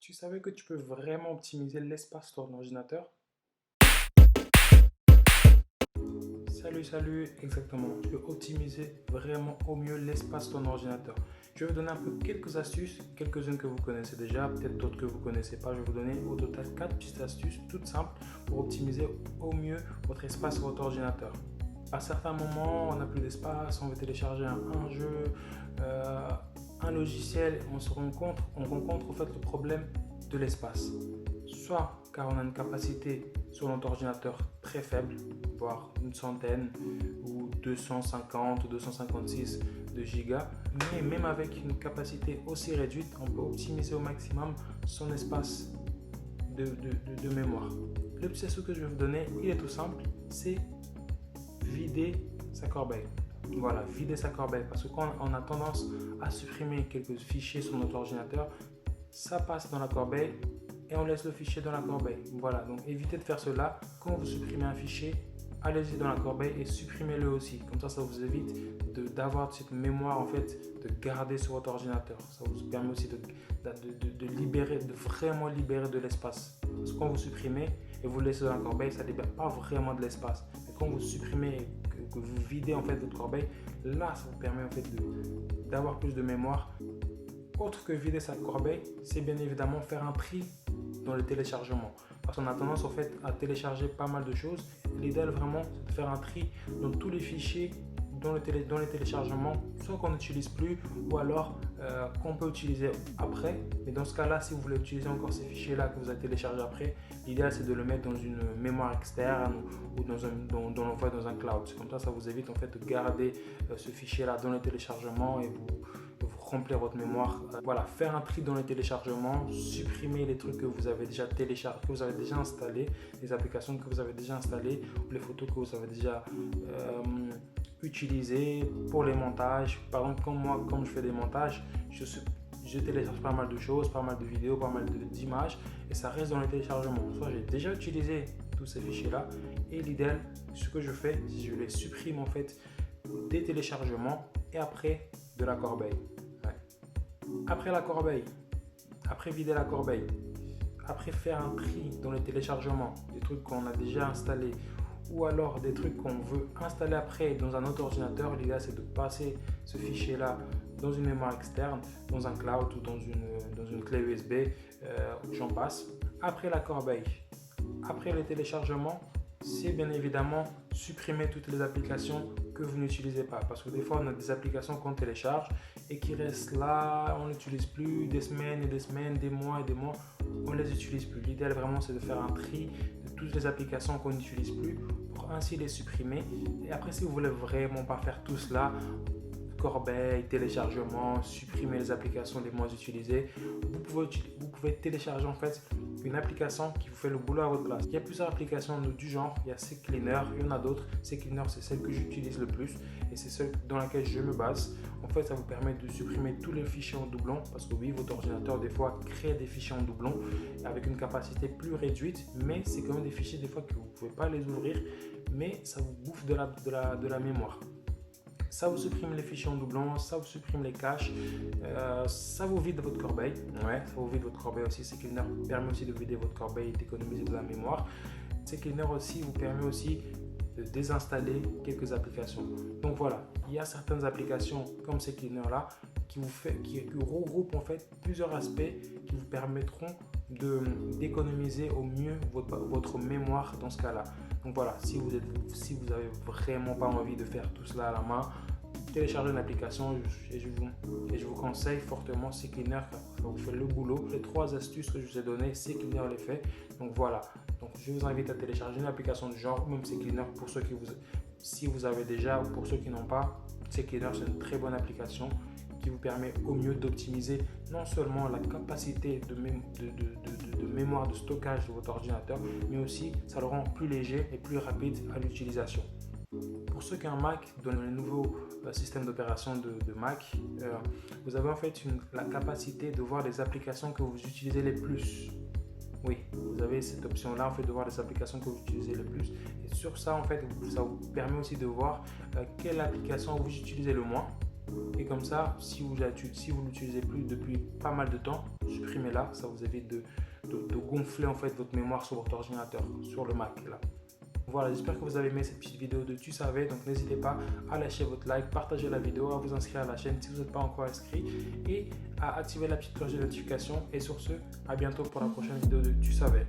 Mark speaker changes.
Speaker 1: Tu savais que tu peux vraiment optimiser l'espace de ton ordinateur? Salut, exactement. Tu peux optimiser vraiment au mieux l'espace de ton ordinateur. Je vais vous donner un peu quelques astuces, quelques-unes que vous connaissez déjà, peut-être d'autres que vous ne connaissez pas. Je vais vous donner au total 4 petites astuces toutes simples pour optimiser au mieux votre espace sur votre ordinateur. À certains moments, on n'a plus d'espace, on veut télécharger un jeu, euh, un logiciel, on rencontre en fait le problème de l'espace. Soit car on a une capacité sur notre ordinateur très faible, voire une centaine ou 250 ou 256 de gigas, mais même avec une capacité aussi réduite, on peut optimiser au maximum son espace de mémoire. Le petit astuce que je vais vous donner, il est tout simple, c'est vider sa corbeille. Voilà, vider sa corbeille, parce que quand on a tendance à supprimer quelques fichiers sur notre ordinateur, ça passe dans la corbeille et on laisse le fichier dans la corbeille. Voilà, donc évitez de faire cela. Quand vous supprimez un fichier, allez-y dans la corbeille et supprimez-le aussi. Comme ça vous évite d'avoir cette mémoire en fait, de garder sur votre ordinateur. Ça vous permet aussi de libérer, de vraiment libérer de l'espace. Parce que quand vous supprimez et vous laissez dans la corbeille, ça ne libère pas vraiment de l'espace. Mais quand vous supprimez et que vous videz en fait votre corbeille, là ça vous permet en fait d'avoir plus de mémoire. Autre que vider sa corbeille, c'est bien évidemment faire un tri dans le téléchargement. Parce qu'on a tendance en fait à télécharger pas mal de choses. L'idéal vraiment, c'est de faire un tri dans tous les fichiers dans les téléchargements, soit qu'on n'utilise plus ou alors qu'on peut utiliser après. Mais dans ce cas-là, si vous voulez utiliser encore ces fichiers-là que vous avez téléchargés après, l'idéal c'est de le mettre dans une mémoire externe ou dans l'envoi dans un cloud. Comme ça vous évite en fait de garder ce fichier-là dans le téléchargement et vous remplir votre mémoire. Voilà, faire un tri dans les téléchargements, supprimer les trucs que vous avez déjà téléchargés, que vous avez déjà installés, les applications que vous avez déjà installées, ou les photos que vous avez déjà utilisées pour les montages. Par exemple, comme je fais des montages, je télécharge pas mal de choses, pas mal de vidéos, pas mal d'images et ça reste dans les téléchargements. Soit j'ai déjà utilisé tous ces fichiers-là et l'idéal, ce que je fais, c'est que je les supprime en fait des téléchargements et après de la corbeille. Après la corbeille, après vider la corbeille, après faire un tri dans les téléchargements, des trucs qu'on a déjà installés ou alors des trucs qu'on veut installer après dans un autre ordinateur, l'idée c'est de passer ce fichier là dans une mémoire externe, dans un cloud ou dans une clé USB, j'en passe. Après la corbeille, après les téléchargements, c'est bien évidemment supprimer toutes les applications que vous n'utilisez pas. Parce que des fois, on a des applications qu'on télécharge et qui restent là, on n'utilise plus des semaines et des semaines, des mois et des mois, on ne les utilise plus. L'idéal vraiment, c'est de faire un tri de toutes les applications qu'on n'utilise plus pour ainsi les supprimer. Et après, si vous voulez vraiment pas faire tout cela, corbeille, téléchargement, supprimer les applications les moins utilisées, vous pouvez télécharger en fait une application qui vous fait le boulot à votre place. Il y a plusieurs applications du genre, il y a CCleaner, il y en a d'autres. CCleaner, c'est celle que j'utilise le plus et c'est celle dans laquelle je me base. En fait, ça vous permet de supprimer tous les fichiers en doublon parce que oui, votre ordinateur des fois crée des fichiers en doublon avec une capacité plus réduite, mais c'est quand même des fichiers des fois que vous ne pouvez pas les ouvrir, mais ça vous bouffe de la mémoire. Ça vous supprime les fichiers en doublon, ça vous supprime les caches, ça vous vide votre corbeille. Ouais, ça vous vide votre corbeille aussi. CCleaner permet aussi de vider votre corbeille et d'économiser de la mémoire. CCleaner aussi vous permet aussi de désinstaller quelques applications. Donc voilà, il y a certaines applications comme CCleaner là qui regroupent en fait plusieurs aspects qui vous permettront d'économiser au mieux votre mémoire dans ce cas-là. Donc voilà, si vous avez vraiment pas envie de faire tout cela à la main, téléchargez une application et je vous conseille fortement CCleaner, ça vous fait le boulot. Les 3 astuces que je vous ai données, CCleaner les fait. Donc voilà, donc je vous invite à télécharger une application du genre, ou même CCleaner pour ceux si vous avez déjà ou pour ceux qui n'ont pas. CCleaner, c'est une très bonne application qui vous permet au mieux d'optimiser non seulement la capacité de mémoire de stockage de votre ordinateur, mais aussi ça le rend plus léger et plus rapide à l'utilisation. Pour ceux qui ont un Mac, dans le nouveau système d'opération de Mac, vous avez en fait la capacité de voir les applications que vous utilisez les plus. Oui, vous avez cette option-là en fait de voir les applications que vous utilisez le plus. Et sur ça, en fait, ça vous permet aussi de voir quelle application vous utilisez le moins. Et comme ça, si vous l'utilisez plus depuis pas mal de temps, supprimez-la, ça vous évite de gonfler en fait votre mémoire sur votre ordinateur, sur le Mac là. Voilà, j'espère que vous avez aimé cette petite vidéo de Tu savais, donc n'hésitez pas à lâcher votre like, partager la vidéo, à vous inscrire à la chaîne si vous n'êtes pas encore inscrit et à activer la petite cloche de notification. Et sur ce, à bientôt pour la prochaine vidéo de Tu savais.